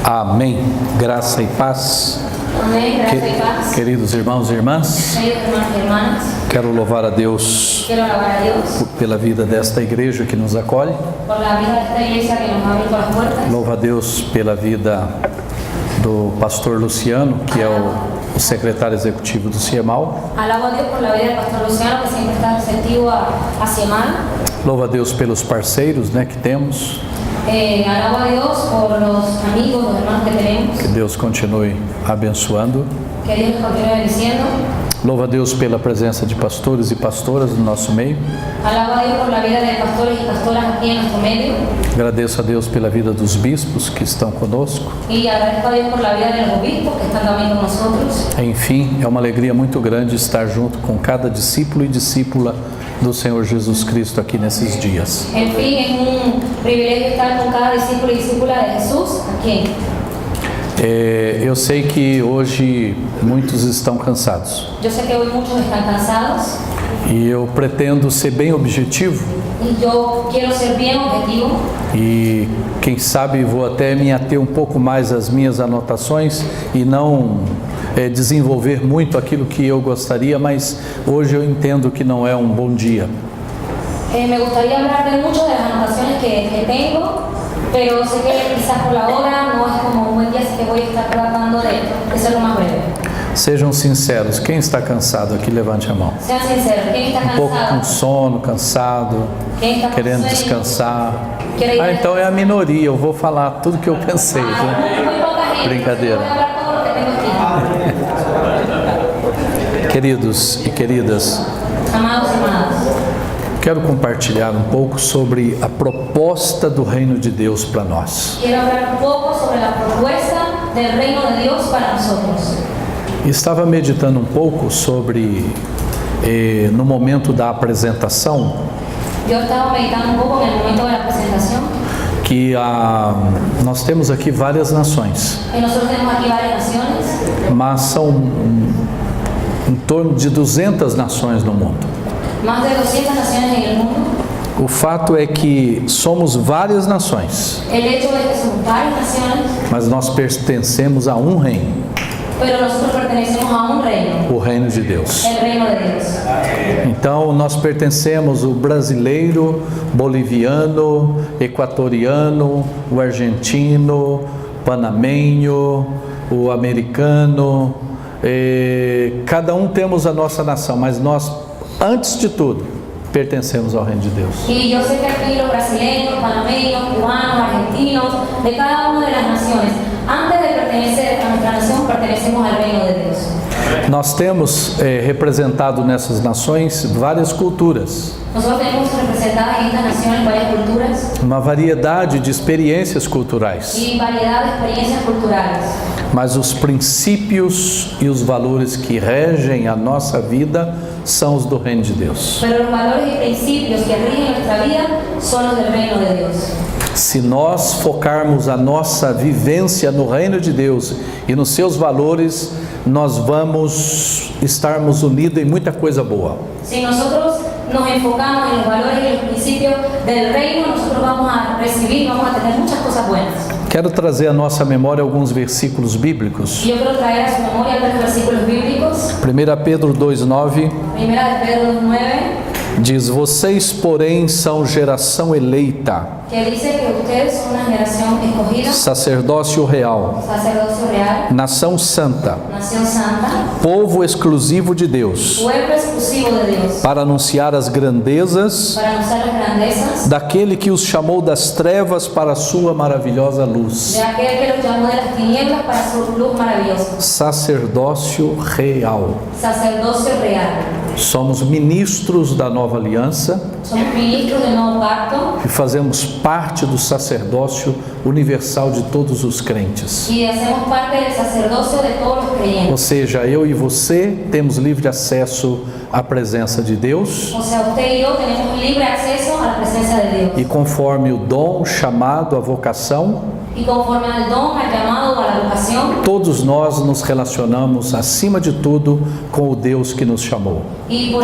Amém. Graça e paz. Amém. Graça e paz. Queridos irmãos e irmãs, Queridos hermanos y hermanas, quero louvar a Deus quiero alabar a Dios pela vida desta igreja que nos acolhe. por la vida de esta iglesia que nos ha abierto las puertas. Louvo a Deus pela vida do pastor Luciano, que é o secretário executivo do CIEMAL. Alabo a Dios por la vida del pastor Luciano, que siempre está receptivo a CIEMAL. Louvo a Deus pelos parceiros, que temos. Alabo a Dios por los amigos, los hermanos que tenemos. Que Deus continue abençoando. Que Dios nos continúe bendiciendo. Louvo a Deus pela presença de pastores e pastoras no nosso meio. Alabo a Dios por la vida de pastores y pastoras aquí en nuestro medio. Agradeço a Deus pela vida dos bispos que estão conosco. Y agradezco a Dios por la vida de los obispos que están también con nosotros. Enfim, é uma alegria muito grande estar junto com cada discípulo e discípula do Senhor Jesus Cristo aqui nesses dias. En fin, es un privilegio estar con cada discípulo y discípula de Jesús aquí. Eu sei que hoje muitos estão cansados Yo sé que hoy muchos están cansados e eu pretendo ser bem objetivo y yo quiero ser bien objetivo e quem sabe vou até me ater um pouco mais às minhas anotações e não desenvolver muito aquilo que eu gostaria, mas hoje eu entendo que não é um bom dia. Me gustaría hablar de muchas de las anotaciones que tengo, pero sé que quizás por la hora no es como un buen día, así que voy a estar tratando de ser lo más breve. Sejam sinceros, quem está cansado aqui, levante a mão. Sean sinceros, ¿quién está Um pouco com cansado? sono, cansado, ¿Quién está con querendo sueño? descansar. Quiere ir a Então é a minoria, eu vou falar tudo que eu pensei. Muy Né? poca gente. Brincadeira. Voy a hablar todo lo que tengo aquí. Queridos e queridas, Amados y amadas, quero compartilhar um pouco sobre a proposta do Reino de Deus para nós. quiero hablar un poco sobre la propuesta del reino de Dios para nosotros. Estava meditando um pouco sobre, no momento da apresentação, Yo estaba meditando un poco en el momento de la presentación que nós temos aqui várias nações, y nosotros tenemos aquí varias naciones, mas são em torno de 200 nações no mundo. más de 200 naciones en el mundo. O fato é que somos várias nações, El hecho es que somos varias naciones, mas nós pertencemos a um reino, pero nosotros pertenecemos a un reino, o reino de Deus. el reino de Dios. Então nós pertencemos o brasileiro, boliviano, equatoriano, o argentino, panamenho, o americano, cada um temos a nossa nação, mas nós, antes de tudo, pertencemos ao reino de Deus. Y yo sé que aquí los brasileños, panameños, cubanos, argentinos, de cada una de las naciones, antes de pertenecer a nuestra nación, pertenecemos al reino de Dios. Nós temos representado nessas nações várias culturas, Nosotros tenemos representadas en estas naciones varias culturas uma variedade de experiências culturais, y variedad de experiencias culturales. mas os princípios e os valores que regem a nossa vida são os do reino de Deus. Pero los valores y principios que rigen nuestra vida son los del reino de Dios. Se nós focarmos a nossa vivência no reino de Deus e nos seus valores, nós vamos estarmos unidos em muita coisa boa. Si nosotros nos enfocamos en los valores y los principios del reino, nosotros vamos a recibir, vamos a tener muchas cosas buenas. Quero trazer à nossa memória alguns versículos bíblicos. Y yo quiero traer a su memoria algunos versículos bíblicos. 1 Pedro 2,9 Primera de Pedro 2:9, diz: vocês, porém, são geração eleita, que dice que ustedes son una generación escogida, sacerdócio real, sacerdocio real, nação santa, nación santa, povo exclusivo de Deus, pueblo exclusivo de Dios, para anunciar as grandezas para anunciar las grandezas daquele que os chamou das trevas para a sua maravilhosa luz. de aquel que los llamó de las tinieblas para su luz maravillosa. Sacerdócio real. Sacerdocio real. Somos ministros da nova aliança Somos ministros del nuevo pacto e fazemos parte do sacerdócio universal de todos os crentes. y hacemos parte del sacerdocio de todos los Ou creyentes. seja, eu e você temos livre acesso à presença de Deus O sea, usted y yo tenemos libre acceso a la presencia de Dios. e conforme o dom, o chamado, a vocação, Y conforme al don, al llamado o a la vocación, todos nós nos relacionamos acima de tudo com o Deus que nos chamou. y con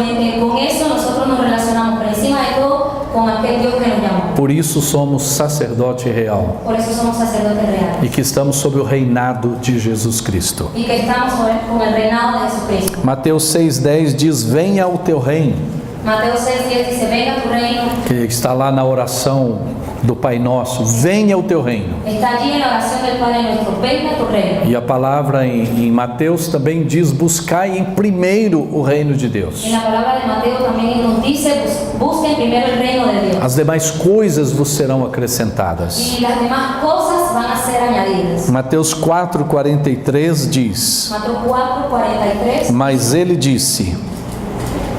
eso nosotros nos relacionamos por encima de todo con aquel Dios que nos llamó. Por isso somos sacerdote real Por eso somos sacerdotes reales. e que estamos sob o reinado de Jesus Cristo. Y que estamos con el reinado de Jesucristo. Mateus 6,10 diz: venha o teu reino, Mateo 6:10 dice, venga tu reino. que está lá na oração do Pai Nosso, venha o teu reino. Está allí en la oración del Padre nuestro, venga tu reino. E a palavra em Mateus também diz: buscai em primeiro o reino de Deus. En la palabra de Mateo también nos dice, busquen primero el reino de Dios. As demais coisas vos serão acrescentadas. Y las demás cosas van a ser añadidas. Mateus 4,43 diz: Mateo 4:43, mas ele disse: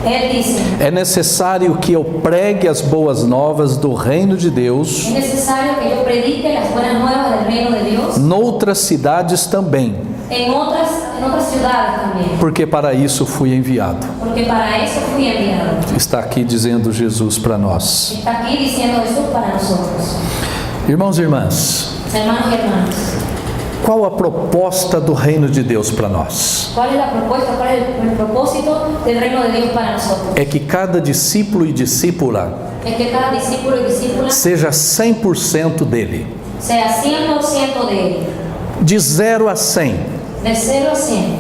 él dice, é necessário que eu pregue as boas novas do reino de Deus es necesario que yo predique las buenas nuevas del reino de Dios noutras cidades também, en otras ciudades también, porque para isso fui enviado. porque para eso fui enviado. Está aqui dizendo Jesus para nós. Está aquí diciendo Jesús para nosotros. Irmãos e irmãs, Hermanos y hermanas, qual a proposta do reino de Deus para nós? ¿cuál es la propuesta, cuál es el propósito del reino de Dios para nosotros? É que cada discípulo e discípula Es que cada discípulo y discípula seja 100% dele. sea 100% de Él, De 0 a 100, de 0 a 100.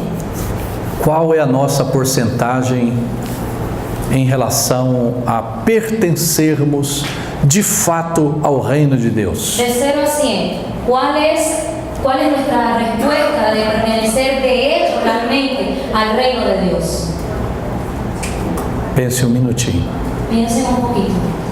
qual é a nossa porcentagem em relação a pertencermos de fato ao reino de Deus? De 0 a 100, ¿cuál es nuestra respuesta de pertenecer de hecho realmente al reino de Dios? Pense um minutinho. Piensen un poquito.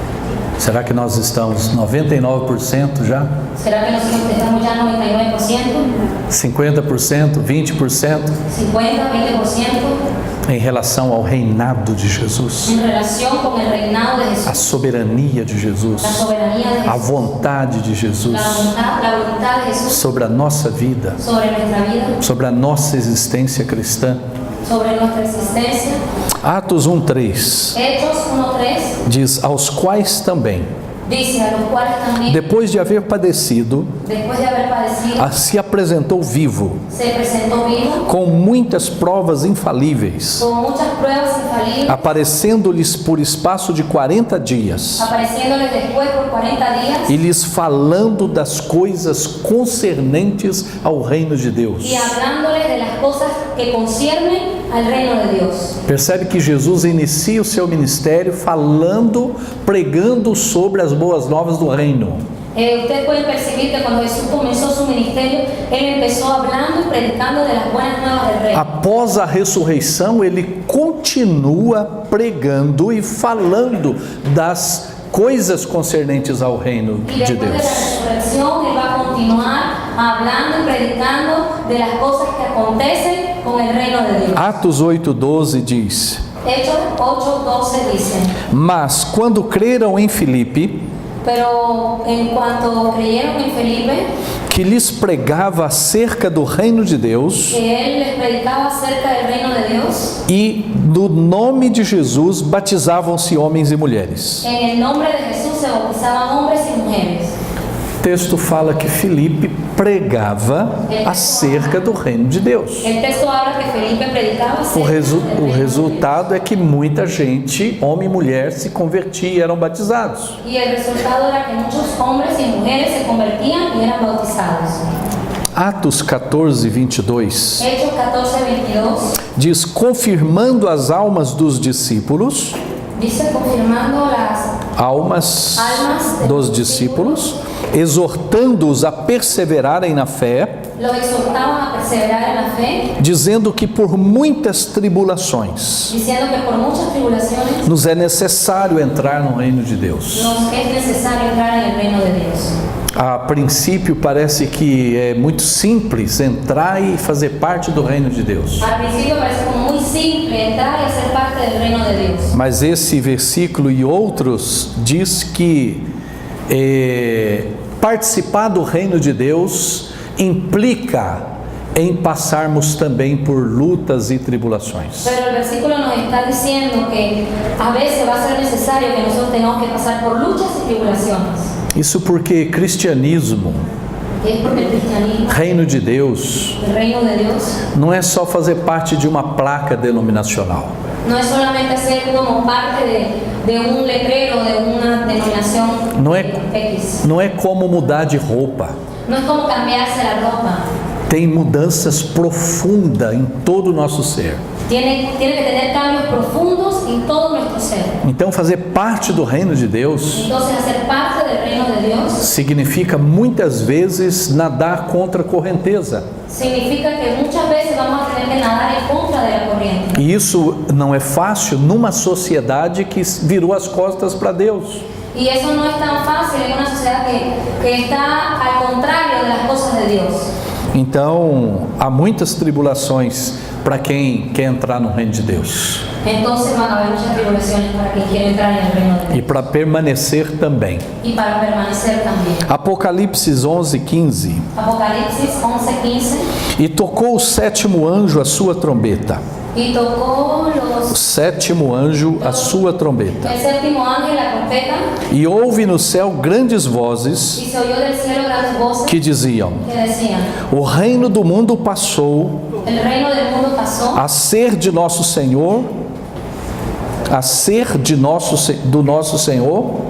Será que nós estamos 99% já? ¿Será que nosotros estamos ya 99%, 50%? 20%? 50, 20% Em relação ao reinado de Jesus? en relación con el reinado de A Jesús, soberania de Jesus? la soberanía de A Jesús, vontade de Jesus? la voluntad de Jesús Sobre a nossa vida? sobre nuestra vida, Sobre a nossa existência cristã? sobre nuestra existencia? Atos 1,3 Hechos 1:3 diz: aos quais também, dice, a los cuales también, depois de haver padecido, después de haber padecido, se apresentou vivo, se presentó vivo, com muitas provas infalíveis, con muchas pruebas infalibles, aparecendo-lhes por espaço de 40 dias, apareciéndoles después por 40 días e lhes falando das coisas concernentes ao reino de Deus. y hablándoles de las cosas que conciernen al reino de Dios. Percebe que Jesus inicia o seu ministério falando, pregando sobre as boas novas do reino. Ustedes pueden percibir que cuando Jesús comenzó su ministerio, Él empezó hablando y predicando de las buenas nuevas del reino. Após a ressurreição, ele continua pregando e falando das coisas concernentes ao reino Y de después de la Deus. resurrección, Él va a continuar hablando y predicando de las cosas que acontecen con el reino de Dios. Atos 8,12 diz: Hechos 8:12 dice, mas quando creram em Filipe, pero en cuanto creyeron en Felipe, que lhes pregava acerca do reino de Deus, que Él les predicaba acerca del reino de Dios, e no nome de Jesus batizavam-se homens e mulheres. en el nombre de Jesús se bautizaban hombres y mujeres. O texto fala que Filipe pregava acerca do reino de Deus. El texto habla que Felipe predicaba O acerca del reino de resultado é que muita gente, homem e mulher, se convertia e eram batizados. Dios. Y el resultado era que muchos hombres y mujeres se convertían y eran bautizados. Atos 14:22 Hechos 14:22 diz: confirmando as almas dos discípulos, dice, confirmando las almas almas dos discípulos, exortando-os a perseverarem na fé, los exhortaban a perseverar en la fe, dizendo que por muitas tribulações diciendo que por muchas tribulaciones nos é necessário entrar no reino de Deus. nos es necesario entrar en el reino de Dios. A princípio parece que é muito simples entrar e fazer parte do reino de Deus. Al principio parece como muy simple entrar y hacer parte del reino de Dios. Mas esse versículo e outros diz que participar do reino de Deus implica em passarmos também por lutas e tribulações. Pero el versículo nos está diciendo que a veces va a ser necesario que nosotros tengamos que pasar por luchas y tribulaciones. Isso porque cristianismo, Y es porque el cristianismo, reino de Deus, el reino de Dios, não é só fazer parte de uma placa denominacional. No es solamente ser como parte de un letrero, de una denominación X. Não é como mudar de roupa. No es como cambiarse la ropa. Tem mudanças profundas em todo o nosso ser. Tiene que tener cambios profundos en todo nuestro ser. Então, fazer parte do reino de Deus Entonces, hacer parte del reino de Dios significa muitas vezes nadar contra a correnteza. significa que muchas veces vamos a tener que nadar en contra de la corriente. E isso não é fácil numa sociedade que virou as costas para Deus. Y eso no es tan fácil en una sociedad que está al contrario de las cosas de Dios. Então, há muitas tribulações para quem quer entrar no reino de Deus. Entonces van a haber muchas tribulaciones para quien quiere entrar en el reino de E Dios. para permanecer também. Y para permanecer también. Apocalipse 11:15. Apocalipsis 11:15. E tocou o sétimo anjo a sua trombeta. Y tocó O sétimo anjo a sua trombeta. el séptimo ángel la trompeta, E houve no céu grandes vozes y se oyó del cielo grandes voces que diziam: que decían: o reino do mundo passou el reino del mundo pasó a ser de nosso Senhor, do nosso Senhor,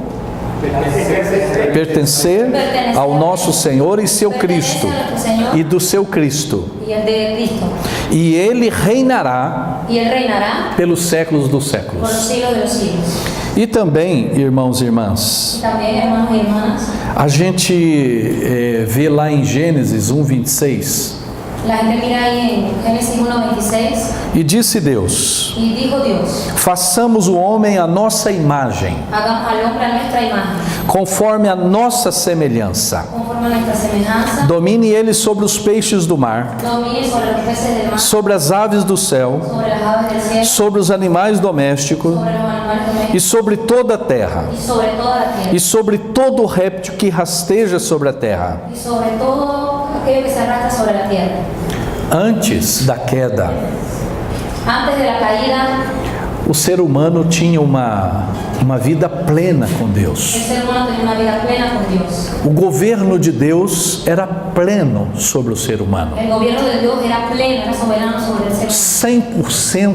pertencer ao nosso Senhor e seu Cristo, e do seu Cristo. y el de Cristo. E ele reinará Y él reinará pelos séculos dos por los séculos. siglos de los siglos. E também, irmãos e irmãs, Y también, hermanos y hermanas, a gente vê lá em Gênesis 1:26, la gente mira ahí en Génesis 1:26, e disse Deus: y dijo Dios: façamos o homem à nossa imagem, hagamos al hombre a nuestra imagen, conforme a nossa semelhança. conforme a nuestra semejanza, Domine ele sobre os peixes do mar, domine sobre los peces del mar, sobre as aves do céu, sobre las aves del cielo, sobre os animais domésticos sobre los animales domésticos e sobre toda a terra, y sobre toda la tierra, e sobre todo réptil que rasteja sobre a terra. y sobre todo aquello que se arrastra sobre la tierra. Antes da queda, Antes de la caída, o ser humano tinha uma vida plena com el Deus. ser humano tenía una vida plena con Dios. O governo de Deus era pleno sobre o ser humano. El gobierno de Dios era pleno, era soberano sobre el ser humano.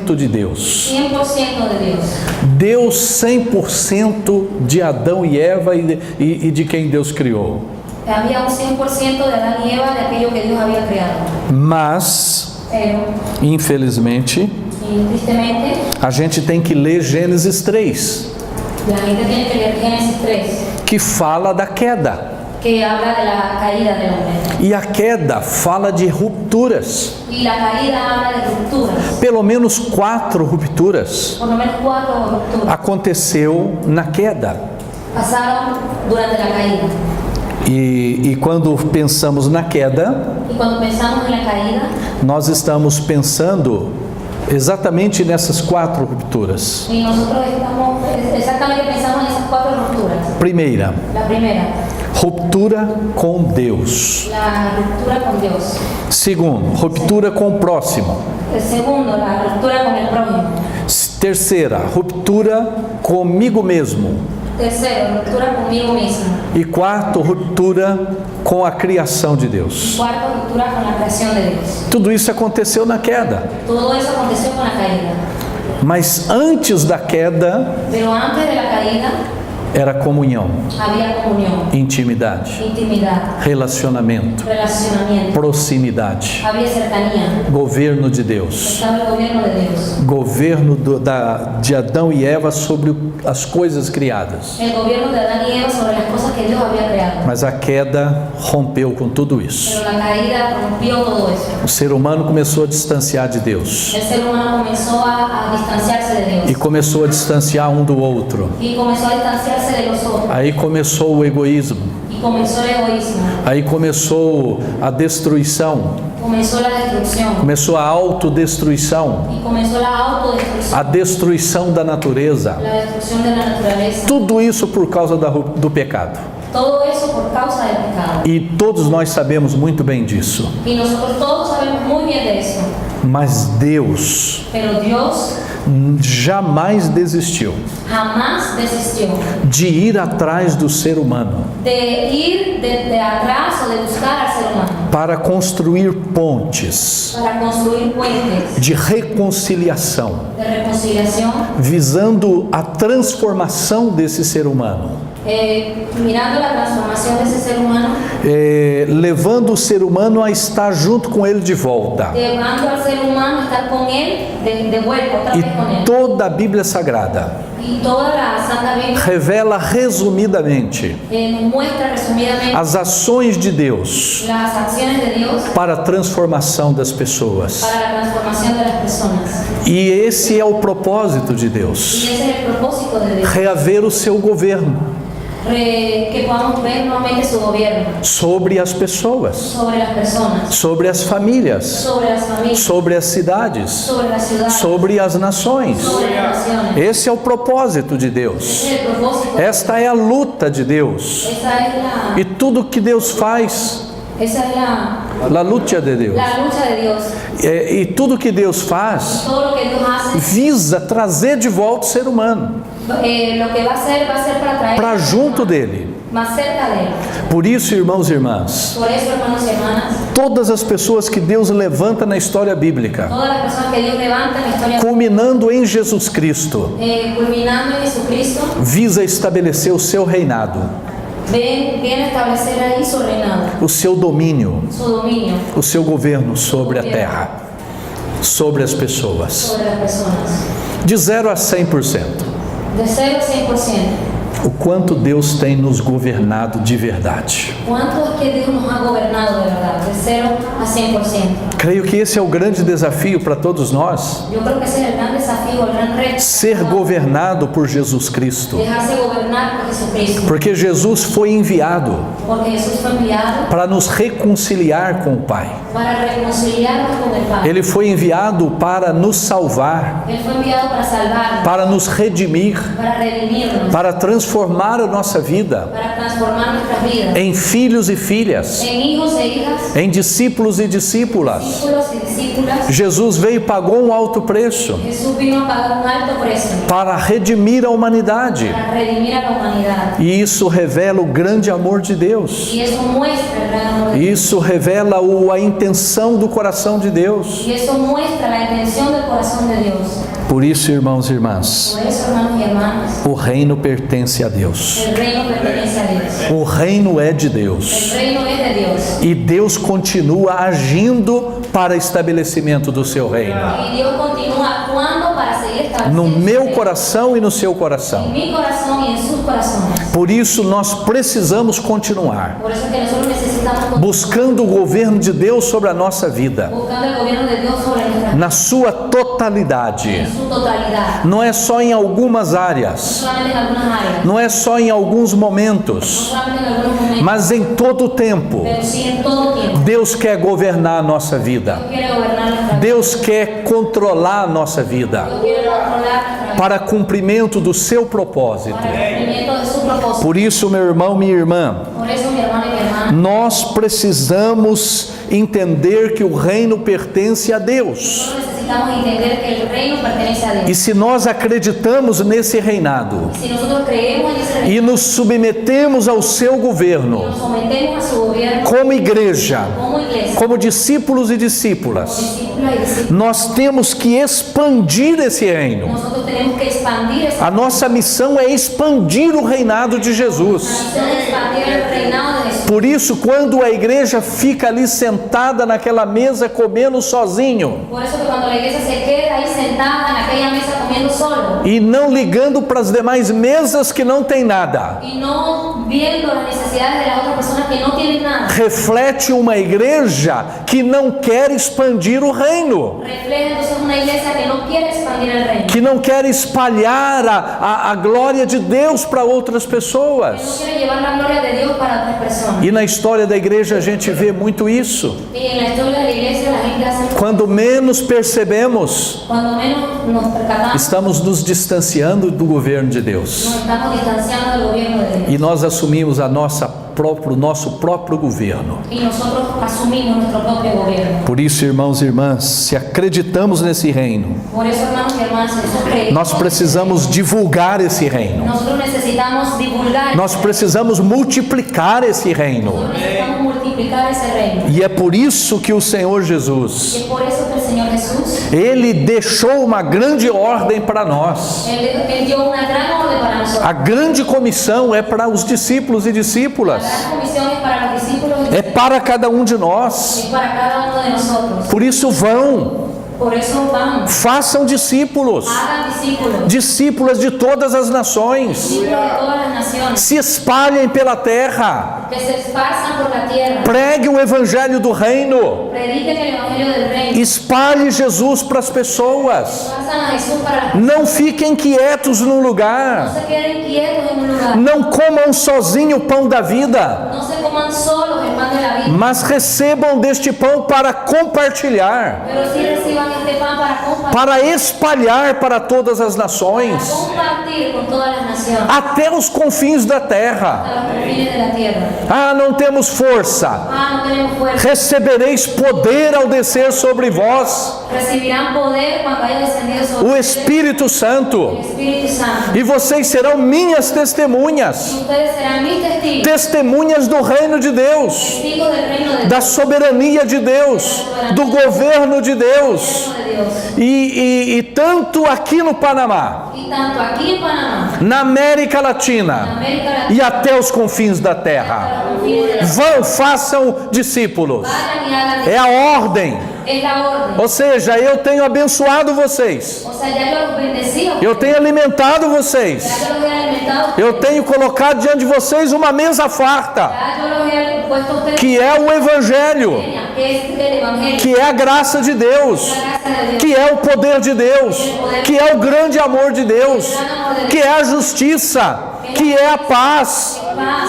100% de Deus. 100% de Dios. Deus 100% de Adão e Eva e de quem Deus criou. Había un 100% de Adán y Eva de aquello que Dios había creado. Mas, Pero, infelizmente, y tristemente, a gente tem que ler Gênesis 3, la gente tiene que leer Génesis 3, que fala da queda. que habla de la caída del hombre. E a queda fala de rupturas. Y la caída habla de rupturas. Pelo menos 4 rupturas Por lo menos 4 rupturas aconteceu na queda. pasaron durante la caída. E quando pensamos na queda, Y cuando pensamos en la caída, nós estamos pensando exatamente nessas 4 rupturas. y nosotros estamos exactamente pensamos en esas 4 rupturas. Primeira, La primera, ruptura com Deus. la ruptura con Dios. Segundo, ruptura com o próximo. El segundo, la ruptura con el prójimo. Terceira, ruptura comigo mesmo. Tercero, ruptura conmigo mismo. E quarto, ruptura com a criação de Deus. Cuarto, ruptura con la creación de Dios. Tudo isso aconteceu na queda. Todo eso aconteció con la caída. Mas antes da queda, Pero antes de la caída era comunhão, había comunión, intimidade, intimidad, relacionamento, relacionamiento, proximidade, había cercanía, governo de Deus, estaba el gobierno de Dios. governo de Adão e Eva sobre as coisas criadas. El gobierno de Adán y Eva sobre las cosas que Dios había creado. Mas a queda rompeu com tudo isso. Pero la caída rompió todo eso. O ser humano começou a distanciar de Deus El ser humano comenzó a distanciarse de Dios. e começou a distanciar um do outro. Y comenzó a distanciarse de los otros. Aí começou o egoísmo, Y comenzó el egoísmo. aí começou a destruição, Comenzó la destrucción. começou a autodestruição, Y comenzó la autodestrucción. a destruição da natureza. La destrucción de la naturaleza. Tudo isso por causa do pecado. Todo eso por causa del pecado. E todos nós sabemos muito bem disso. Y nosotros todos sabemos muy bien de eso. Mas Deus Pero Dios jamais desistiu jamás desistió de ir atrás do ser humano de ir de atrás o de buscar al ser humano para construir pontes para construir puentes de reconciliação, de reconciliación, visando a transformação desse ser humano, mirando la transformación de ese ser humano, levando o ser humano a estar junto com ele de volta. llevando al ser humano a estar con él de vuelta, otra vez con E él. toda a Bíblia Sagrada Y toda la Santa Biblia revela resumidamente muestra resumidamente as ações de Deus las acciones de Dios para a transformação das pessoas. para la transformación de las personas. E esse é o propósito de Y Deus, ese es el propósito de Dios, reaver o seu governo que podamos ver nuevamente su gobierno sobre as pessoas, sobre las personas, sobre as famílias, sobre las familias, sobre as cidades, sobre las ciudades, sobre as nações. sobre las naciones. Esse é o propósito de Deus. Ese es el propósito. Esta é a luta de Deus. E tudo que Deus faz, Esa es a luta de Deus. la lucha de Dios. E tudo que Deus faz Todo lo que Dios hace, visa trazer de volta o ser humano lo que va a ser para traer para junto dele. más cerca de él. Por isso, irmãos e irmãs, Por eso, hermanos y hermanas, todas as pessoas que Deus levanta na história bíblica, todas las personas que Dios levanta en la historia, culminando em Jesus Cristo, culminando en Jesucristo, visa estabelecer o seu reinado, viene a establecer ahí su reinado, o seu domínio, su dominio o seu governo sobre a terra, sobre as pessoas, sobre las personas. de 0 a 100%. De 0 a 100%. O quanto Deus tem nos governado de verdade. ¿Cuánto es que Dios nos ha gobernado de verdad? De 0 a 100%. Creio que esse é o grande desafio para todos nós, Yo creo que ese es el gran desafío, el gran reto. ser governado por Jesus Cristo. Dejarse gobernar por Jesucristo. Porque Jesus foi enviado Porque Jesús fue enviado para nos reconciliar com o Pai. para reconciliarnos con el Padre. Ele foi enviado para nos salvar, Él fue enviado para salvarnos, para nos redimir, para redimirnos, para transformar a nossa vida para transformar nuestras vidas em filhos e filhas, en hijos e hijas, em discípulos e discípulas. discípulos y discípulas. Jesus veio e pagou um alto preço Jesús vino a pagar un alto precio para redimir a humanidade. para redimir a la humanidad. E isso revela o grande amor de Deus. Y eso muestra el gran amor de Dios. Isso revela a intenção do coração de Deus. Y eso muestra la intención del corazón de Dios. Por isso, irmãos e irmãs, Por eso, hermanos y hermanas, o reino pertence a Deus. el reino pertenece a Dios. O reino é de Deus. El reino es de Dios. E Deus continua agindo para estabelecimento do seu reino. Y Dios continúa actuando para seguir estableciendo No su meu reino. coração e no seu En coração. mi corazón y en sus corazones. Por isso, nós precisamos continuar Por eso es que nosotros necesitamos continuar buscando o governo de Deus sobre a nossa vida, buscando el gobierno de Dios sobre nuestra vida, na sua totalidade. en su totalidad. Não é só em algumas No áreas, solamente en algunas áreas, não é só em alguns no momentos, solamente en algunos momentos, mas em todo o tempo. pero sí en todo tiempo. Deus quer governar a nossa Dios vida. quiere gobernar nuestra vida. Deus quer controlar a nossa vida Dios quiere controlar nuestra vida para cumprimento do seu propósito. para el cumplimiento de su propósito. Por isso, meu irmão, minha irmã, Por eso, mi hermano y mi hermana, nós precisamos entender que o reino pertence a Deus. nosotros necesitamos entender que el reino pertenece a Dios. E se nós acreditamos nesse reinado Si nosotros creemos en ese reino e nos submetemos ao seu y governo, nos sometemos a su gobierno como igreja, como iglesia, como discípulos e discípulas, discípulos y discípulos, nós temos que expandir esse reino. nosotros tenemos que expandir esa A nossa missão é expandir o reinado de Jesus. misión de expandir el reinado de Jesús. Por isso, quando a igreja fica ali sentada naquela mesa comendo sozinho Por eso que cuando la iglesia se queda ahí sentada en aquella mesa comiendo solo e não ligando para as demais mesas que não tem nada, y no viendo las necesidades de las otras personas que no tienen nada, reflete uma igreja que não quer expandir o reino, refleja entonces una iglesia que no quiere expandir el reino, que não quer espalhar a glória de Deus para outras que no pessoas. quiere llevar la gloria de Dios para otras personas. E na história da igreja a gente vê muito isso. Y en la historia de la iglesia la gente hace, Quando menos percebemos, cuando menos nos percatamos, estamos nos distanciando do governo de Deus. nos estamos distanciando del gobierno de Dios. E nós assumimos a nossa nosso próprio governo. y nosotros asumimos nuestro propio gobierno. Por isso, irmãos e irmãs, se acreditamos nesse reino, Por eso, hermanos y hermanas, eso creemos. nós precisamos divulgar esse reino. Nosotros necesitamos divulgar, Nós precisamos multiplicar esse reino. nosotros necesitamos multiplicar ese reino. E é por isso que o Senhor Y Jesus, es por eso que el Señor Jesús, Ele deixou uma grande ordem para nós. él dio una gran orden para nosotros. A grande comissão é para os discípulos e La discípulas. gran comisión es para los discípulos y É para cada um de nós. es para cada uno de nosotros. Por isso vão, Por eso vamos, façam discípulos, hagan discípulos, discípulas de todas as nações. discípulos de todas las naciones, Se espalhem pela terra. que se esparzan por la tierra, Pregue o evangelho do reino. prediquen el evangelio del reino, Espalhe Jesus para as pessoas. esparzan a Jesús para las Não fiquem quietos num no lugar. se queden quietos en un lugar, Não comam sozinho o pão da vida, no se coman solos el pan de la vida, mas recebam deste pão para compartilhar, pero sí reciban este pan para compartir, para espalhar para todas as nações, compartir con todas las naciones, até os confins da terra. hasta los confines de la tierra. Ah, não temos força. Ah, no tenemos fuerza. Recebereis poder ao descer sobre vós Recibirán poder cuando haya descendido sobre o Espírito el Santo, Espíritu Santo. e vocês serão minhas testemunhas, Y ustedes serán mis testigos, testemunhas do reino de Deus, testigos del reino de da Dios, soberania de Deus, do governo de Deus. de Dios. E tanto aqui no Panamá, Y tanto aquí en Panamá, na América en Latina América Latina, e até os confins da terra. hasta los confines de la Vão, façam discípulos. vayan y hagan. É a ordem. Es la orden. Ou seja, eu tenho abençoado vocês. O sea, ya yo los bendecí, Eu tenho alimentado vocês. ya yo los he alimentado, Eu tenho colocado diante de vocês uma mesa farta, ya yo los he puesto a ustedes, que é o Evangelho, que es el Evangelio, que é a graça de Deus, la gracia de Dios, que é o poder de Deus, que é o grande amor de Deus, que é a justiça, que é a paz.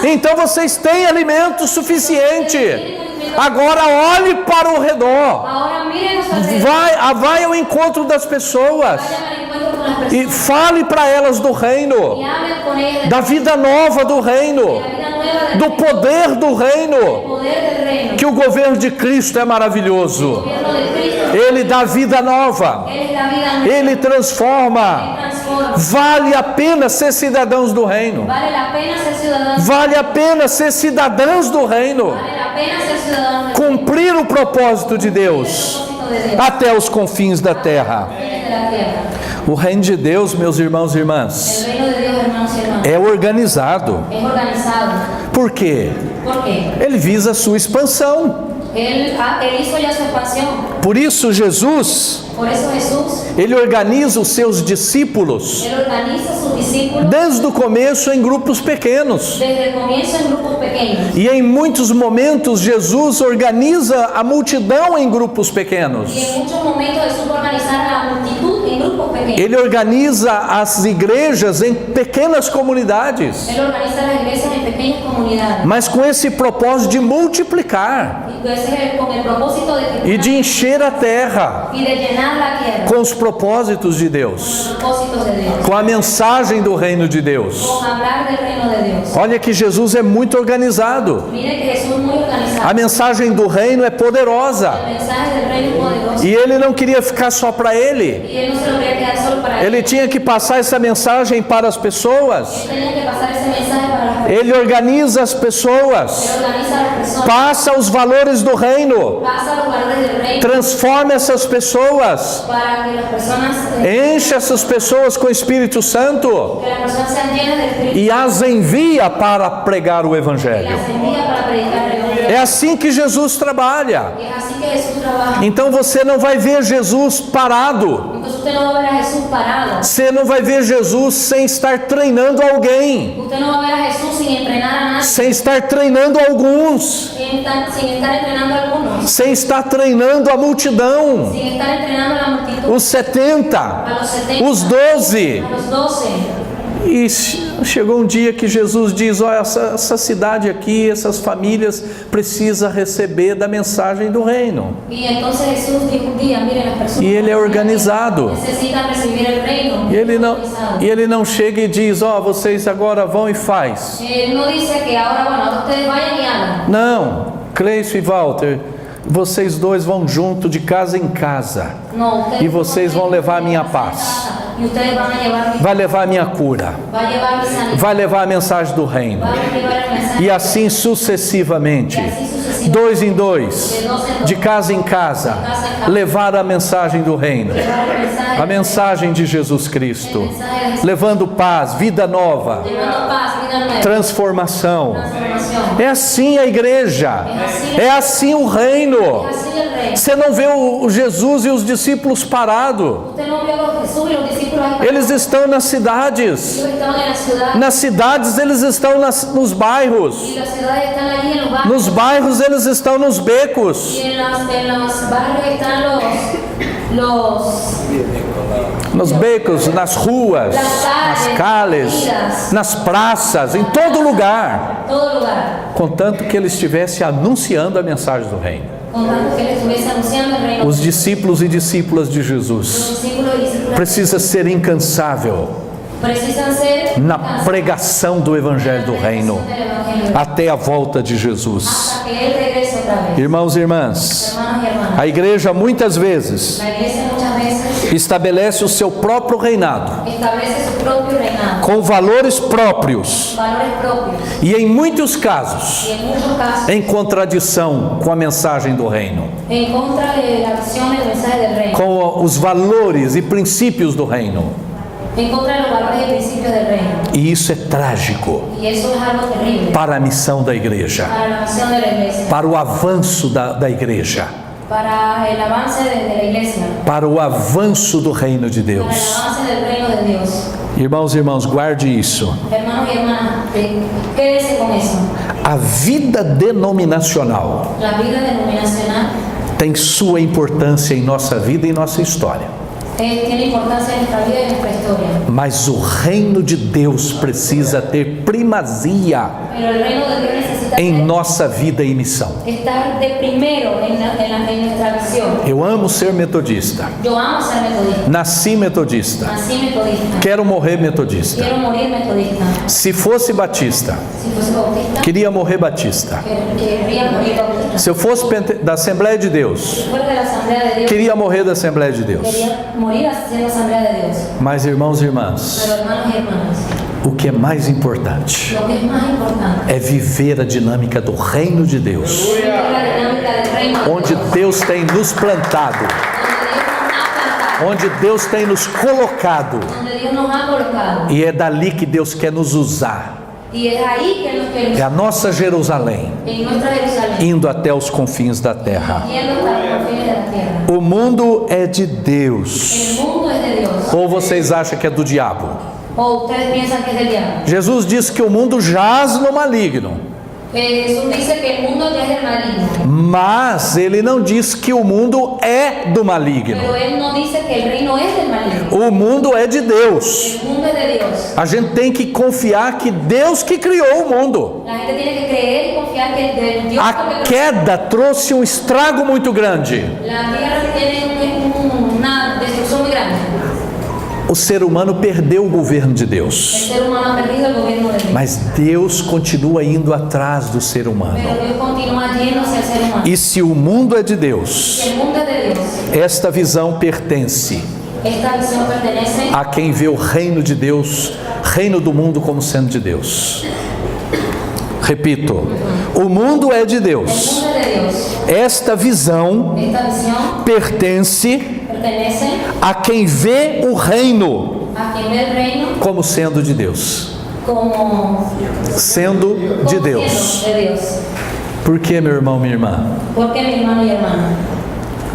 Então vocês têm alimento suficiente. Agora olhe para o redor. Ahora miren a su alrededor, Vai ao encontro das pessoas vayan al encuentro con las e personas fale para elas do y reino, hablen con ellas da vida nova do reino, de la vida nueva del do poder do reino, poder del reino, que o governo de Cristo é maravilhoso. el gobierno de Cristo. Ele dá vida nova, Él es la vida nueva, ele transforma. transforma. Vale a pena ser cidadãos do reino. Vale la pena ser ciudadanos, Vale a pena ser cidadãos do reino. vale la pena ser ciudadanos del Cumprir o propósito de Deus propósito de Dios, até os confins da terra. fines de la tierra. O reino de Deus, meus irmãos e irmãs, El reino de Dios, hermanos y hermanas, é organizado. es organizado. Por quê? ¿Por qué? Ele visa a sua expansão. Él hizo ya su expansión. Por isso Jesus, Por eso Jesús, ele organiza os seus discípulos Él organiza a sus discípulos desde o começo em grupos pequenos. desde el comienzo en grupos pequeños. E em muitos momentos Jesus organiza a multidão em grupos pequenos. Y en muchos momentos Jesús va a organizar a la multitud en grupos pequeños. Ele organiza as igrejas em pequenas comunidades, Él organiza las iglesias en pequeñas comunidades. mas com esse propósito de multiplicar Y ese es con el propósito de e de encher a terra y de llenar la tierra com os propósitos de Deus, con los propósitos de Dios. com a mensagem do reino de Deus. Con hablar del reino de Dios. Olha que Jesus é muito organizado. Mire que Jesús es muy organizado. A mensagem do reino é poderosa. El mensaje del reino es poderoso. E ele não queria ficar só para ele. Y él no se lo quería quedar solo para él. Ele tinha que passar essa mensagem para as pessoas. Él tenía que pasar ese mensaje para las personas. Ele organiza as pessoas. Él organiza a las personas. Passa os valores do reino. Pasa los valores del reino Transforma essas pessoas. para que las personas Enche essas pessoas com o Espírito Santo que las personas sean llenas del Espíritu e as envia para pregar o y Evangelho. las envía para predicar el Evangelio. É assim que Jesus trabalha. Y es así que Jesús trabaja. Então você não vai ver Jesus parado. Entonces usted no va a ver a Jesús parado. Você não vai ver Jesus sem estar treinando alguém, Usted no va a ver a Jesús sin entrenar a nadie. sem estar treinando alguns, Sin estar entrenando a algunos. sem estar treinando a multidão, Sin estar entrenando a la multitud. os 70, A los 70. os 12, A los 12. E chegou um dia que Jesus diz: olha, essa cidade aqui, essas famílias precisam receber da mensagem do reino. Y entonces Jesús dijo un día, miren, las personas E ele é organizado. necesitan recibir el reino. E ele não chega e diz: ó, vocês agora vão e faz. Él no dice que ahora, bueno, ahora ustedes vayan y hagan. Não, Cleison e Walter, vocês dois vão junto de casa em casa. No, ustedes E vocês vão levar a minha van a paz. casa, y ustedes van a llevar mi, Vai levar a minha cura. va a llevar mi sanidad, Vai levar a mensagem do reino. va a llevar el mensaje. E assim sucessivamente. Y así sucesivamente. 2 em 2, de casa em casa, levar a mensagem do reino, Llevar el mensaje, a mensagem de Jesus Cristo, levando paz, vida nova, llevando paz, vida nueva, transformação. transformación. É assim a igreja, é assim o reino. Así el reino. Você não vê o Jesus e os discípulos parados, Usted no vio a Jesús y los discípulos ahí eles estão nas cidades. parados. Estaban en la ciudad. Nas cidades eles estão nos bairros, Y las ciudades están allí en los barrios. nos bairros eles estão nos becos, Y en los barrios están nos becos, nas ruas, nas calles, nas praças, em todo lugar, todo lugar. contanto que ele estivesse anunciando a mensagem do reino. Contanto que ele estuviese anunciando el reino. Os discípulos e discípulas de Los Jesus discípulos y discípulas precisa ser incansável precisan ser na pregação do evangelho do reino del evangelio até a volta de Jesus. hasta que él regrese otra vez. Irmãos e irmãs, Hermanos y hermanas, a igreja muitas vezes la iglesia muchas veces estabelece o seu próprio reinado establece su propio reinado, com valores próprios valores propios e em muitos casos y en muchos casos em contradição com a mensagem do reino, en contra de la visión del mensaje del reino, com os valores e princípios do reino. en contra de los valores y principios del reino. E isso é trágico Y eso es algo terrible para a missão da igreja, para la misión de la iglesia, para o avanço da igreja, para el avance de la iglesia, para o avanço do reino de para el Deus. avance del reino de Dios. Irmãos e irmãs, guarde isso. Hermanos y hermanas, quédese con eso. A vida denominacional La vida denominacional tem sua importância em nossa vida e nossa história. tiene importancia en nuestra vida y en nuestra historia. Mas o reino de Deus precisa ter primazia Pero el reino de Dios necesita em nossa vida e missão. estar de primero en nuestra visión. Eu amo ser metodista. Yo amo ser metodista. Nasci metodista. Nací metodista. Quero morrer metodista. Quiero morir metodista. Se fosse batista, Si fuese bautista, queria morrer batista. querría morir bautista. Se eu fosse da Assembleia de Deus, Si fuera de la Asamblea de Dios, queria morrer da Assembleia de Deus. quería morir siendo Asamblea de Dios. Mas, irmãos e irmãs, Pero hermanos y hermanas, o que é mais importante lo que es más importante é viver a dinâmica do reino de Deus, es la dinámica del reino de onde Dios, Deus tem nos plantado, donde Dios nos ha plantado, onde Deus tem nos colocado, donde Dios nos ha colocado. e é dali que Deus quer nos usar. Y es ahí que nos queremos, É a nossa Jerusalém, en nuestra Jerusalén, indo até os confins da terra. yendo hasta los confines de la tierra. O mundo é de Deus. El mundo es de Dios. Ou vocês acham que é do diabo? O ustedes piensan que es del diablo. Jesus disse que o mundo jaz no maligno, Jesús dice que el mundo ya es del maligno. mas ele não diz que o mundo é do maligno. Pero él no dice que el reino es del maligno. O mundo é de Deus. El mundo es de Dios. A gente tem que confiar que Deus que criou o mundo. La gente tiene que creer y confiar que el Dios A queda trouxe um estrago muito grande. la tierra tiene una destrucción muy grande. O ser humano perdeu o governo de El Deus, ser humano ha perdido el gobierno de Dios. mas Deus continua indo atrás do ser humano. Pero Dios continúa yéndose al ser humano. E se o mundo é de Deus, Si el mundo es de Dios, esta visão pertence esta visión pertenece a quem vê o reino de Deus, reino do mundo como sendo de Deus. Repito, o mundo é de el Deus. mundo es de Dios. Esta visão Esta visión pertence pertenece a quem vê o reino a quien ve el reino como sendo de Deus. como Sendo de como Deus. siendo de Dios. Por que, meu irmão, minha irmã? Porque mi hermano y hermana,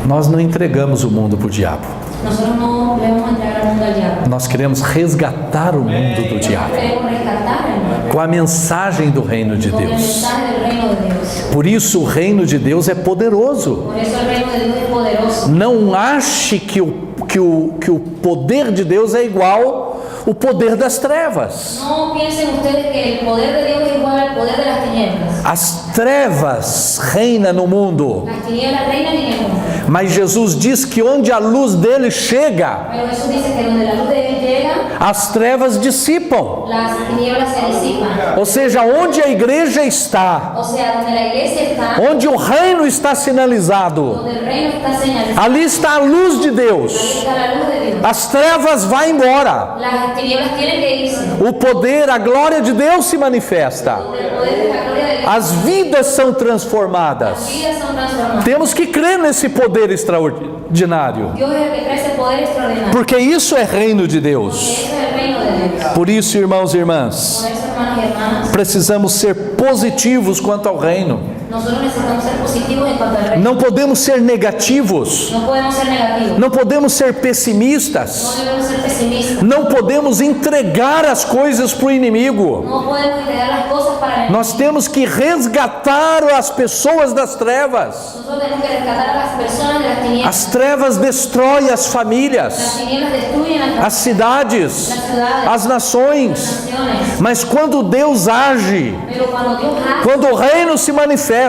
Nós não entregamos o mundo para o diabo. nosotros no le vamos a entregar al mundo al diablo. Nós queremos resgatar o mundo do diabo Queremos rescatar el mundo com a mensagem do reino de con el Deus. mensaje del reino de Dios. Por isso o reino de Deus é poderoso. Por eso el reino de Dios es poderoso. Não ache que o poder de Deus é igual o poder das trevas. No piensen ustedes que el poder de Dios es igual al poder de las tinieblas. As trevas reinam no mundo, Las tinieblas reinan en el mundo. mas Jesus diz que onde a luz dele chega, Pero Jesús dice que donde la luz de Él llega, as trevas dissipam. las tinieblas se disipan. Ou seja, onde a igreja está, O sea, donde la iglesia está, onde o reino está sinalizado, donde el reino está señalizado, ali está a luz de ahí Deus. está la luz de Dios. As trevas vão embora. Las tinieblas tienen que irse. O poder, a glória de Deus se manifesta. Donde el poder de la gloria de Dios, As vidas são las transformadas. vidas son transformadas. Temos que crer nesse poder extraordinário, Dios es el que trae ese poder extraordinario. porque isso é reino de Deus. Eso es el reino de Dios. Por isso, irmãos e irmãs, Por eso, hermanos y hermanas, precisamos ser positivos quanto ao reino. nosotros necesitamos ser positivos en cuanto al reino. Não podemos ser negativos. No podemos ser negativos. Não podemos ser No pessimistas. debemos ser pesimistas. Não podemos entregar as coisas para o inimigo. No podemos entregar las cosas para el enemigo. Nós temos que resgatar as pessoas das trevas. Nosotros tenemos que rescatar a las personas de las tinieblas. As trevas destroem as Las famílias, tinieblas destruyen as cidades, las ciudades, as nações. naciones. Mas quando Deus age, Pero cuando Dios hace, quando o reino se manifesta,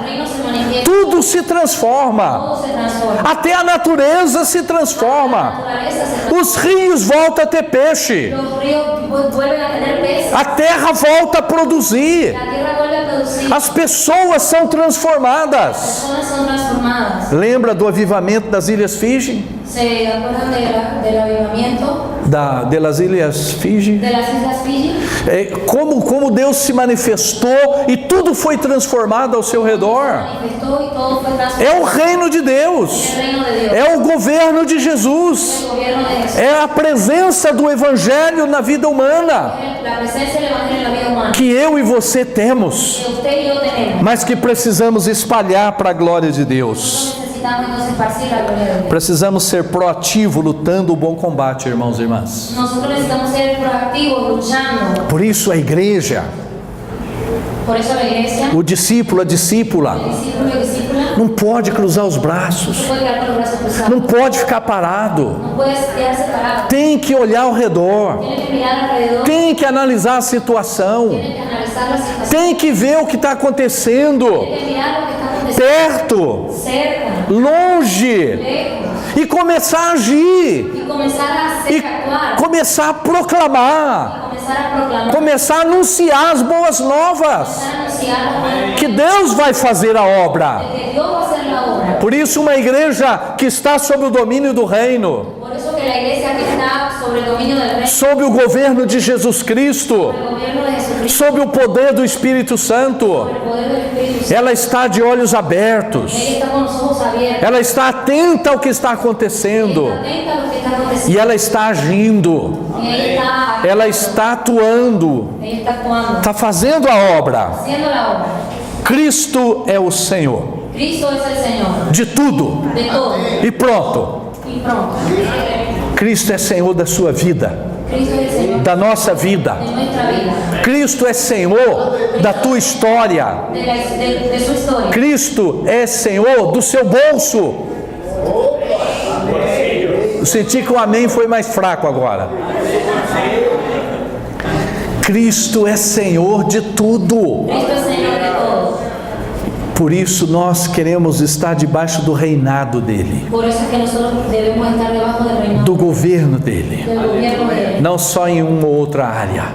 el reino se manifiesta, tudo se transforma. todo se transforma. Até a natureza se La transforma. naturaleza se transforma. Os rios voltam a ter peixe. Los ríos vuelven a tener peces. A terra volta a produzir. La tierra vuelve a producir. As pessoas são Las transformadas. personas son transformadas. Lembra do avivamento das Ilhas Fiji? ¿Se acuerdan del avivamiento De las Ilhas Fiji? de las Islas Fiji? Como Deus se manifestou e tudo foi transformado ao seu redor. Manifestó y todo fue transformado. É o reino de Deus. El reino de Dios. É o governo de Jesus. El gobierno de Jesús. É a presença do Evangelho na vida humana La presencia del Evangelio en la vida humana. que eu e você temos, Que usted y yo tenemos. mas que precisamos espalhar para a glória de Deus. Nosotros necesitamos entonces esparcir la gloria de Dios. Precisamos ser proativos, lutando o bom combate, irmãos e irmãs. Nosotros necesitamos ser proactivos, luchando. Por isso a igreja, Por eso la iglesia, o discípulo, a discípula, el discípulo y discípula, não pode cruzar os no braços, puede quedar con los brazos cruzados. não pode ficar parado, No puede quedarse parado. tem que olhar ao redor, Tiene que mirar alrededor. tem que analisar a situação, Tiene que analizar la situación. tem que ver o que está acontecendo, Tiene que mirar lo que está aconteciendo perto, cerca, longe, lejos. e começar a agir, Y comenzar a hacer, e actuar. começar a proclamar, Comenzar a proclamar. começar a anunciar as boas novas, Comenzar a anunciar las buenas que Deus vai fazer a obra. nuevas, que Dios va a hacer la obra. Por isso, uma igreja que está sob o domínio do reino, Por eso que la iglesia que está sobre el dominio del reino, sob o governo de Jesus Cristo, el gobierno de Jesucristo, sob o poder do Espírito Santo, el poder del Espíritu Santo, ela está de olhos abertos, ella está con los ojos abiertos, ela está atenta ao que está acontecendo atenta a lo que está aconteciendo, e ela está agindo, y ella ela está atuando, está actuando, está fazendo a obra. haciendo la obra. Cristo é o Senhor Cristo es el Señor de tudo de todo. e pronto. Y pronto, Cristo é Senhor da sua vida, Cristo es el Señor da nossa vida. de nuestra vida, Cristo é Senhor da tua história. de su historia. Cristo é Senhor do seu bolso. Eu senti que o amém foi mais fraco agora. Cristo é Senhor de tudo. Cristo es Señor de todo. Por isso nós queremos estar debaixo do reinado dele, Por eso es que nosotros debemos estar debajo del reinado, do governo dele, del gobierno de Él. não só em uma ou outra área,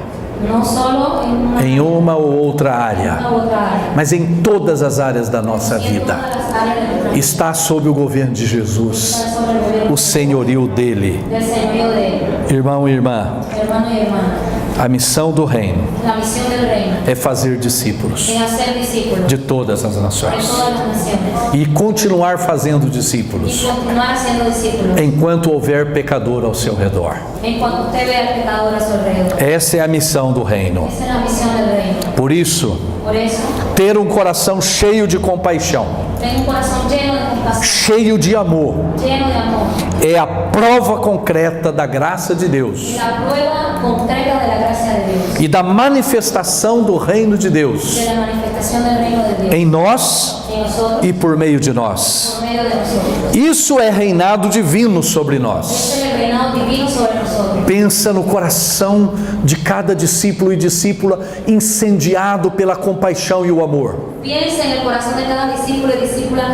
No solo em uma ou outra área, una u otra área, mas em todas as áreas da nossa en vida. todas las áreas de nuestra vida. Está sob o governo de Jesus, Está sobre el gobierno o senhorio dele. del señorío de Él. Irmão e irmã, Hermano y hermana, a missão do reino la misión del reino é fazer discípulos es hacer discípulos de todas as de nações todas las naciones e continuar fazendo y discípulos continuar siendo discípulos enquanto houver pecador ao seu redor. en cuanto usted vea al pecador a su alrededor. Essa é a missão do reino. Esa es la misión del reino. Por isso, Por eso, ter um coração cheio de compaixão, tengo un corazón lleno de compasión, cheio de amor, lleno de amor. é a prova concreta da graça de Deus La prueba concreta de la gracia de Dios, e da manifestação do reino de Deus de la manifestación del reino de Dios em nós en nosotros e por meio de nós. por medio de nosotros. Isso é reinado divino sobre nós. Ese es el reinado divino sobre nosotros. Pensa no coração de cada discípulo e discípula incendiado pela compaixão e o amor. Piensa en el corazón de cada discípulo y discípula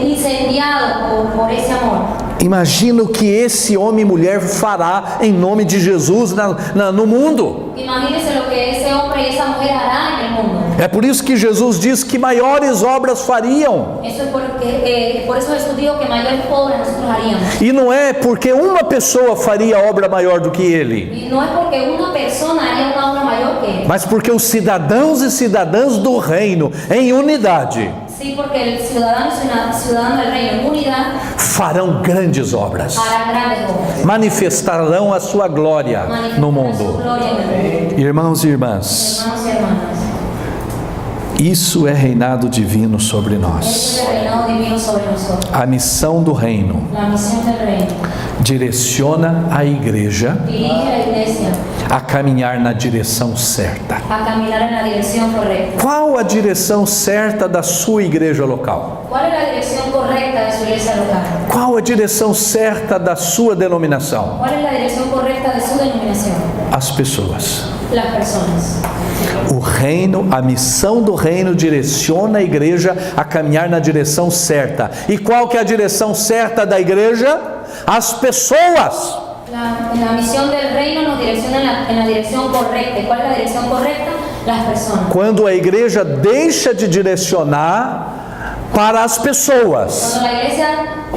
incendiado por ese amor. Imagina o que esse homem e mulher fará em nome de Jesus no mundo. Imagínese lo que ese hombre y esa mujer hará en el mundo. É por isso que Jesus diz que maiores obras fariam. Eso es por eso Jesús dijo que mayores obras nosotros haríamos. E não é porque uma pessoa faria obra maior do que ele, Y no es porque una persona haría una obra mayor que él. mas porque os cidadãos e cidadãs do reino, em unidade, Sí, porque el ciudadano del reino en unidad farão grandes obras, hará grandes obras. manifestarão a sua glória no Manifestará su mundo. gloria en el mundo. Irmãos e irmãs, Hermanos y hermanas, isso é reinado divino sobre este nós. es el reinado divino sobre nosotros. A missão do reino La misión del reino direciona a igreja dirige a la iglesia a caminhar na direção certa. a caminar en la dirección correcta. Qual a direção certa da sua igreja local? ¿Cuál es la dirección correcta de su iglesia local? Qual a direção certa da sua denominação? ¿Cuál es la dirección correcta de su denominación? As pessoas. Las personas. O reino, a missão do reino direciona a igreja a caminhar na direção certa. E qual que é a direção certa da igreja? As pessoas. La misión del reino nos direcciona en la dirección correcta. ¿Y cuál es la dirección correcta? Las personas. Quando a igreja deixa de direcionar para as pessoas Cuando la iglesia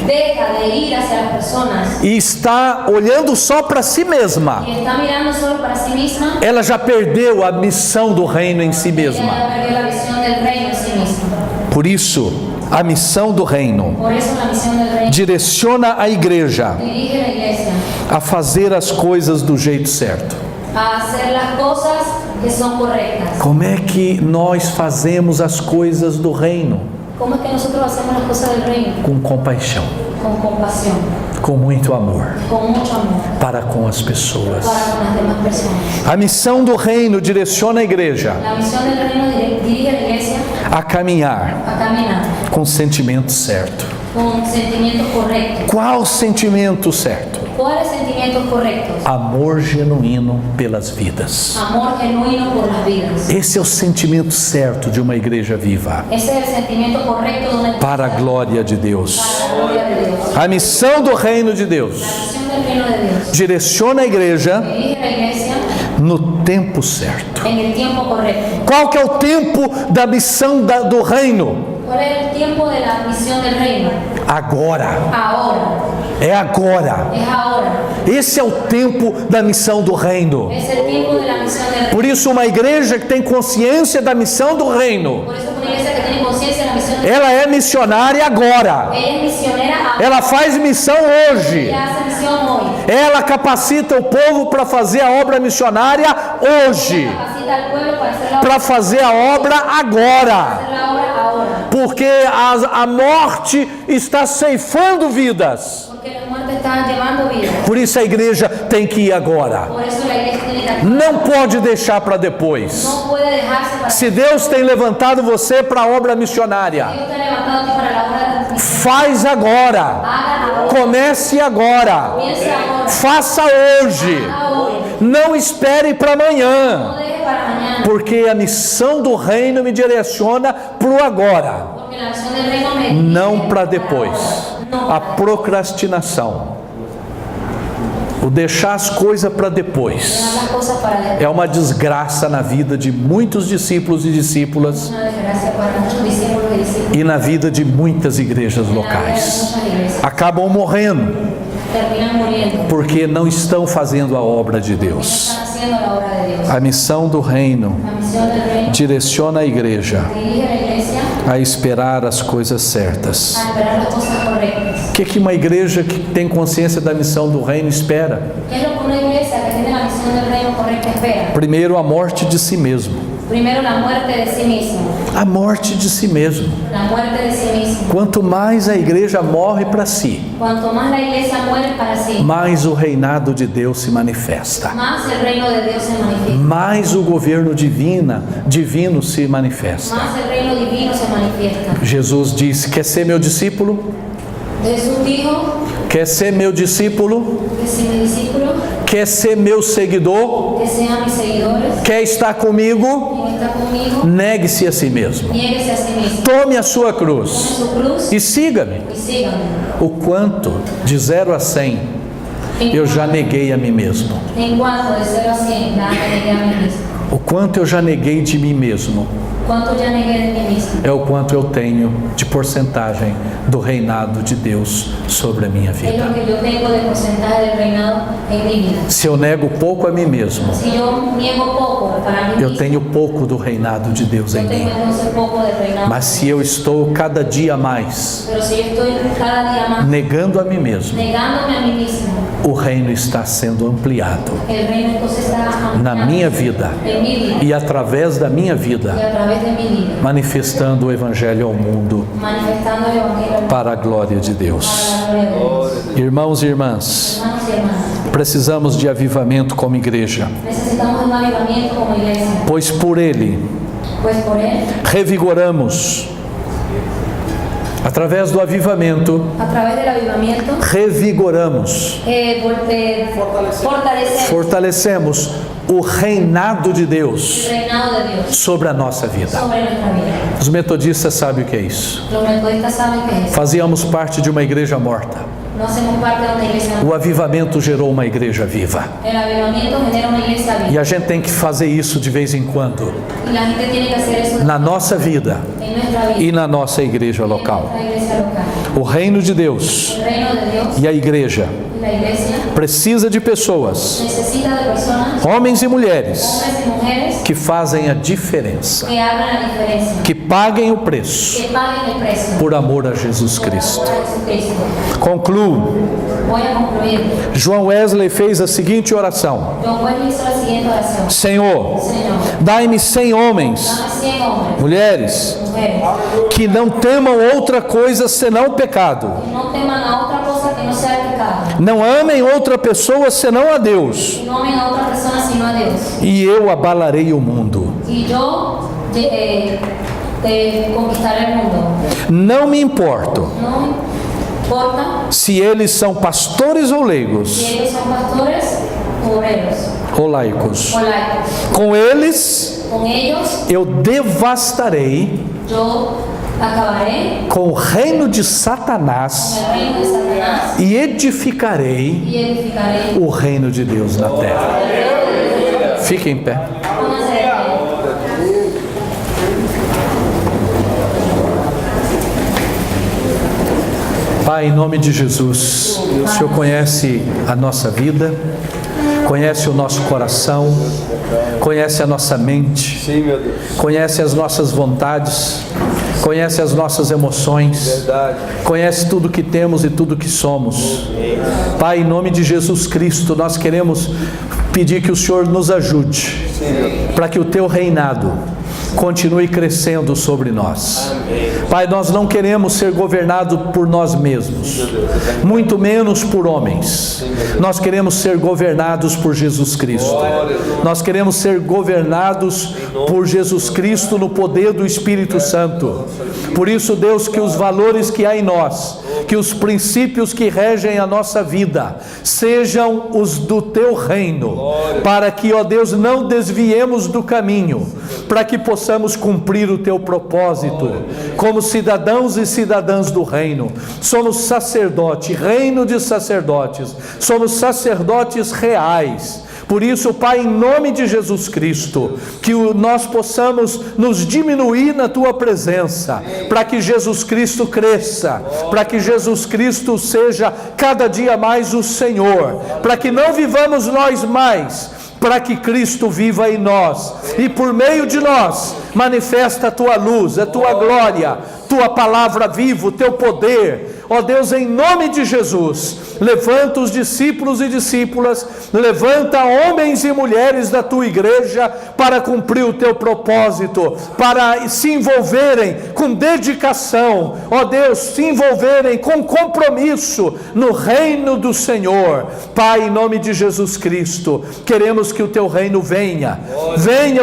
deja de ir hacia las personas e está olhando só para si mesma, y está mirando solo para sí misma, ela já perdeu a missão do reino em si ella mesma. ya perdió la visión del reino en sí misma. Por isso, a missão do reino Por eso la misión del reino direciona a igreja dirige a la iglesia a fazer as coisas do jeito certo. a hacer las cosas que son correctas. Como é que nós fazemos as coisas do reino? ¿Cómo es que nosotros hacemos las cosas del reino? Com compaixão, Con compasión, com muito amor con mucho amor, para com as pessoas. para con las demás personas. A missão do reino direciona a igreja La misión del reino dirige a la iglesia a caminhar a caminar com o sentimento certo. con sentimientos correctos. Qual sentimento certo? ¿Cuáles sentimientos correctos? Amor genuíno pelas vidas. Amor genuino por las vidas. Esse é o sentimento certo de uma igreja viva, Ese es el sentimiento correcto de una iglesia para a glória de Deus. para la gloria de Dios. A missão do reino de Deus La misión del reino de Dios direciona a igreja dirige a la iglesia no tempo certo. en el tiempo correcto. Qual que é o tempo da missão do reino? ¿Cuál es el tiempo de la misión del reino? Agora. Ahora. É agora. Es ahora. Esse é o tempo da missão do reino. Es el tiempo de la misión del reino. Por isso, uma igreja que tem consciência da missão do reino, Por eso una iglesia que tiene conciencia de la misión del reino. ela é missionária agora. Ella es misionera ahora. Ela faz missão hoje. Ella hace misión hoy. Ela capacita o povo para fazer a obra missionária hoje. Capacita al pueblo para hacer la obra, Para fazer a obra agora. hacer la obra ahora. Porque a morte está ceifando vidas. Porque la muerte está llevando vida. Por isso a igreja tem que ir agora. Por eso la iglesia tiene que actuar. Não pode deixar para depois. No puede dejarse para Se Deus tem levantado você para a obra missionária, Dios te ha levantado a ti para la obra de la misión. faz agora. Haga ahora. Comece agora. Comience ahora. Faça hoje. Haga hoy. Não espere para amanhã. No deje para mañana. Porque a missão do reino me direciona para o agora, Porque la misión del reino me não dirige para para depois. ahora. No A para procrastinação, o deixar as coisas para depois, dejar las cosas para después. é uma desgraça na vida de muitos discípulos e discípulas Una desgracia para muchos discípulos y discípulas. e na vida de muitas igrejas En la vida de locais. muchas iglesias. Acabam morrendo Terminan muriendo. porque não estão fazendo a obra de No Deus. están haciendo la obra de Dios. A missão do reino La misión del reino direciona a igreja dirige a la iglesia a esperar as coisas certas. a esperar las cosas correctas. O que uma igreja que tem consciência da missão do reino espera? ¿Qué es lo que una iglesia que tiene la misión del reino correcta espera? Primeiro, a morte de si mesmo. Primero, la muerte de sí mismo. A morte de si mesmo. la muerte de sí mismo. Quanto mais a igreja morre para si, Cuanto más la iglesia muere para sí, mais o reinado de Deus se manifesta. más el reino de Dios se manifiesta. Mais o governo divino se manifesta. Más el reino divino se manifiesta. Jesus disse: quer ser meu discípulo? Jesús dijo Quer ser meu discípulo? que si mi discípulo, Quer ser meu seguidor? que sean mis seguidores, Quer estar comigo? quien está conmigo, Negue-se a si mesmo. niéguese a sí mismo. Tome a sua Tome cruz su cruz e siga-me. y sígame. O quanto, de 0 a 100, eu já neguei a mim mesmo. En cuanto de 0 a 100, ya me negué a mí mismo. O quanto eu já neguei de mim mesmo ¿Cuánto ya negué de mí mismo? é o quanto eu tenho de porcentagem do reinado de Deus sobre a minha Es vida. lo que yo tengo de porcentaje del reinado en mi vida. Se eu nego pouco a mim mesmo, Si yo niego poco para mí eu mismo, tenho pouco do reinado de Deus em yo tengo mim. entonces poco del reinado. Mas se eu estou cada dia mais Pero si yo estoy cada día más negando a mim mesmo, negándome a mí mismo, o reino está sendo ampliado el reino entonces está na ampliando minha vida en mi vida e através da minha y vida, a través de mi vida, manifestando o evangelho ao mundo manifestando el evangelio para a glória de Deus. para la gloria de Dios. Irmãos e irmãs, Hermanos y hermanas, precisamos de avivamento como igreja, necesitamos un avivamiento como iglesia, pois por ele pues por él, revigoramos. Através do avivamento, a través del avivamiento, revigoramos, fortalecemos fortalecemos o reinado de Deus el reinado de Dios sobre a nossa vida. sobre nuestra vida. Os metodistas sabem o que é isso. Los metodistas saben que es. Fazíamos parte de uma igreja morta. No hacemos parte de una iglesia. O avivamento gerou uma igreja viva. El avivamiento genera una iglesia E viva. a gente tem que fazer isso de vez em quando, Y la gente tiene que hacer eso na nossa vida en nuestra vida. e na nossa igreja local. En nuestra iglesia local. O reino de Deus El reino de Dios e a igreja y la iglesia precisa de pessoas, necesita de personas, homens e mulheres, hombres y mujeres, que fazem a diferença, que hagan la diferencia, que paguem o preço que paguen el precio por amor a Jesus por Cristo. amor a Jesucristo. Concluo. Voy a concluir. João Wesley fez a seguinte oração: John Wesley hizo la siguiente oración. Senhor, Señor, dai-me 100 homens, dame 100 hombres, mulheres, mujeres, que não temam outra coisa senão o pecado, que no teman a otra cosa que no sea el pecado, não amem outra pessoa senão a Deus, que no amen a otra persona sino a Dios. e eu abalarei o mundo. Y yo conquistaré el mundo. Não me importo No importa se eles são pastores ou si leigos ellos son pastores o obreros ou laicos. o laicos. Com eles Con ellos eu devastarei yo acabaré com o reino de con Satanás el reino de Satanás e edificarei y edificaré o reino de Deus na terra. Fique em pé. Pónganse de pie. Pai, em nome de Jesus, o Senhor conhece a nossa vida, conhece o nosso coração, conhece a nossa mente, Sim, meu Deus. conhece as nossas vontades, conhece as nossas emoções, Verdade. conhece tudo que temos e tudo que somos. Pai, em nome de Jesus Cristo, nós queremos pedir que o Senhor nos ajude para que o Teu reinado continue crescendo sobre nós. Pai, nós não queremos ser governados por nós mesmos, muito menos por homens. Nós queremos ser governados por Jesus Cristo. Nós queremos ser governados por Jesus Cristo no poder do Espírito Santo. Por isso, Deus, que os valores que há em nós, que os princípios que regem a nossa vida sejam os do Teu reino, para que, ó Deus, não desviemos do caminho, para que possamos cumprir o Teu propósito, como cidadãos e cidadãs do reino. Somos sacerdote, reino de sacerdotes, somos sacerdotes reais. Por isso, Pai, em nome de Jesus Cristo, que nós possamos nos diminuir na Tua presença, para que Jesus Cristo cresça, para que Jesus Cristo seja cada dia mais o Senhor, para que não vivamos nós mais, para que Cristo viva em nós, e por meio de nós, manifesta a Tua luz, a Tua glória, Tua palavra viva, o Teu poder. ó Deus, em nome de Jesus, levanta os discípulos e discípulas, levanta homens e mulheres da tua igreja para cumprir o teu propósito, para se envolverem com dedicação, ó Deus, se envolverem com compromisso no reino do Senhor. Pai, em nome de Jesus Cristo, queremos que o teu reino venha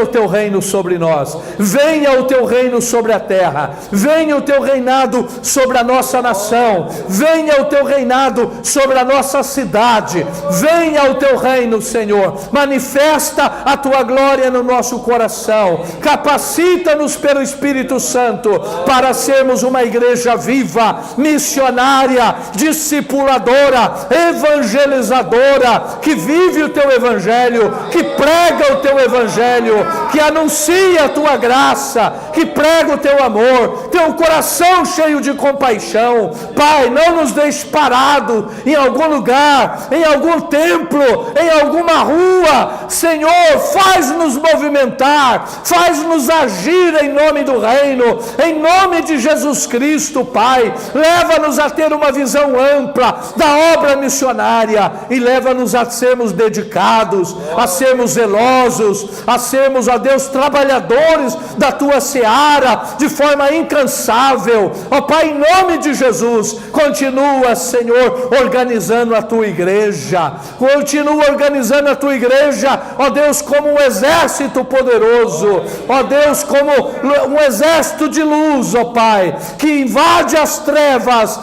o teu reino sobre nós, venha o teu reino sobre a terra, venha o teu reinado sobre a nossa nação, venha o teu reinado sobre a nossa cidade, venha o teu reino, Senhor, manifesta a tua glória no nosso coração, capacita-nos pelo Espírito Santo para sermos uma igreja viva, missionária, discipuladora, evangelizadora, que vive o teu evangelho, que prega o teu evangelho, que anuncia a tua graça, que prega o teu amor, tem um coração cheio de compaixão. Pai, não nos deixe parado em algum lugar, em algum templo, em alguma rua. Senhor, faz-nos movimentar, faz-nos agir em nome do reino, em nome de Jesus Cristo. Pai, leva-nos a ter uma visão ampla da obra missionária e leva-nos a sermos dedicados, a sermos zelosos, a sermos, ó Deus, trabalhadores da tua seara de forma incansável. Ó Pai, em nome de Jesus, continua, Senhor, organizando a tua igreja, continua organizando a tua igreja, ó Deus, como um exército poderoso, ó Deus, como um exército de luz, ó Pai, que invade as trevas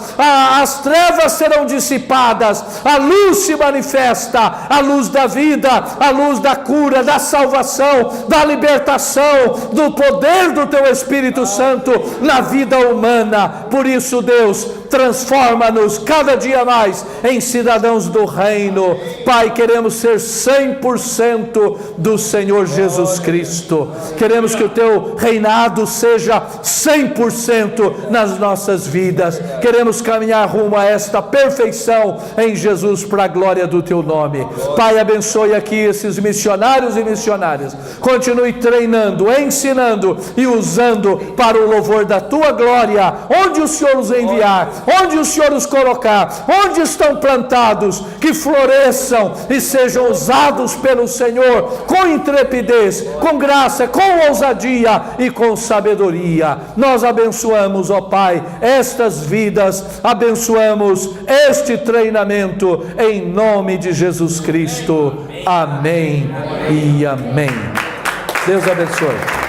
serão dissipadas, a luz se manifesta, a luz da vida, a luz da cura, da salvação, da libertação, do poder do teu Espírito Santo na vida humana. Por isso, Deus, transforma-nos cada dia mais em cidadãos do reino. Pai, queremos ser 100% do Senhor Jesus Cristo, queremos que o teu reinado seja 100% nas nossas vidas, queremos caminhar rumo a esta perfeição em Jesus, para a glória do teu nome. Pai, abençoe aqui esses missionários e missionárias, continue treinando, ensinando e usando para o louvor da tua glória, onde o Senhor os enviar, onde o Senhor os colocar, onde estão plantados, que floresçam e sejam usados pelo Senhor com intrepidez, com graça, com ousadia e com sabedoria. Nós abençoamos, ó Pai, estas vidas, abençoamos este treinamento em nome de Jesus Cristo. Amém e amém. Deus abençoe.